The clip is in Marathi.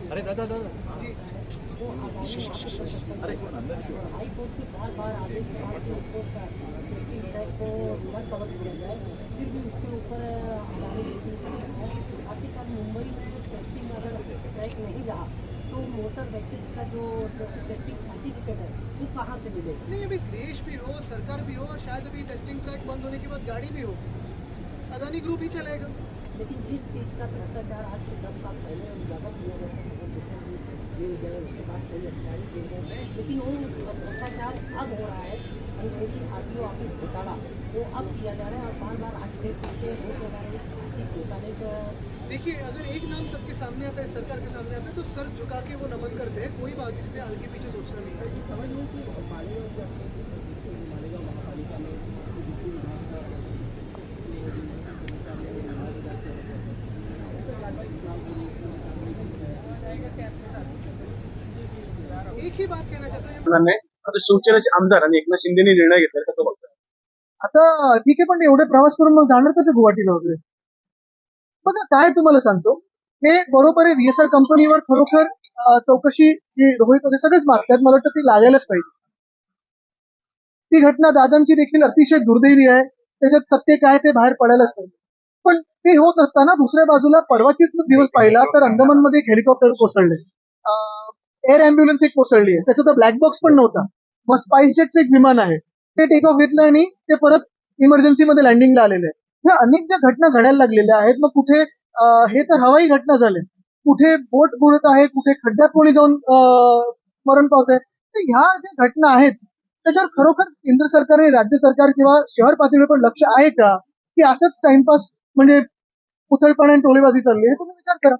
अरे दादा दादा अरे हाईकोर्ट के बार बार आदेश के बाद भी उसको टेस्टिंग ट्रैक को न कवर किया जाए, फिर भी उसके ऊपर आखिरकार मुंबई में जो टेस्टिंग अगर ट्रैक नहीं रहा तो मोटर व्हीकल्स का जो टेस्टिंग सर्टिफिकेट है वो कहाँ से मिलेगा? नहीं, अभी देश भी हो, सरकार भी हो, और शायद अभी टेस्टिंग ट्रैक बंद होने के बाद गाड़ी भी हो, अदानी ग्रुप ही चलेगा। लेकिन जिस चीज़ का भ्रष्टाचार आज से 10 साल पहले ज़्यादा किया जाता है, जेल गए, उसके बाद कई अधिकारी जेल गए, लेकिन वो भ्रष्टाचार अब हो रहा है। अंग्रेजी आरटीओ ऑफिस घोटाला वो अब किया जा रहा है और बार बार हाईकोर्ट के रोक लगा रहे हैं इस घोटाले का। देखिए, अगर एक नाम सबके सामने आता है, सरकार के सामने आता है, तो सर झुका के वो नमन करते हैं, कोई आगे पीछे सोचना नहीं है। समझ लो कि मालेगांव महापालिका में एक ही बात कहना चाहता हूँ, आता शिवसेनेचे आमदार आणि एकनाथ शिंदेनी निर्णय घेतला, कसं बघताय? आता ठीक आहे, पण एवढे प्रवास करून मग जाणार कसं गुवाहाटीला वगैरे? बघा काय तुम्हाला सांगतो, हे बरोबर आहे, VSR कंपनीवर खरोखर चौकशी जी रोहित वगैरे सगळेच मागतात, मला वाटतं ती लागायलाच पाहिजे. ती घटना दादांची देखील अतिशय दुर्दैवी आहे, त्याच्यात सत्य काय ते बाहेर पडायलाच पाहिजे. पण ते होत असताना दुसऱ्या बाजूला परवाचीच दिवस पाहिला तर अंदमानमध्ये एक हेलिकॉप्टर कोसळले, एअर अँब्युलन्स एक कोसळली आहे, त्याचा तर ब्लॅक बॉक्स पण नव्हता. मग स्पाइस जेटचं एक विमान आहे, ते टेक ऑफ घेतलं आणि ते परत इमर्जन्सीमध्ये लँडिंगला आलेलं आहे. ह्या अनेक ज्या घटना घडायला लागलेल्या आहेत, मग कुठे हे तर हवाई घटना झाल्या, कुठे बोट बुडत आहे, कुठे खड्ड्यात कोणी जाऊन मरण पावत आहे. तर ह्या ज्या घटना आहेत त्याच्यावर खरोखर केंद्र सरकार आणि राज्य सरकार किंवा शहर पातळीवर पण लक्ष आहे का, की असंच टाइमपास म्हणजे उथळपणा आणि टोळेबाजी चालली आहे? तुम्ही विचार करा.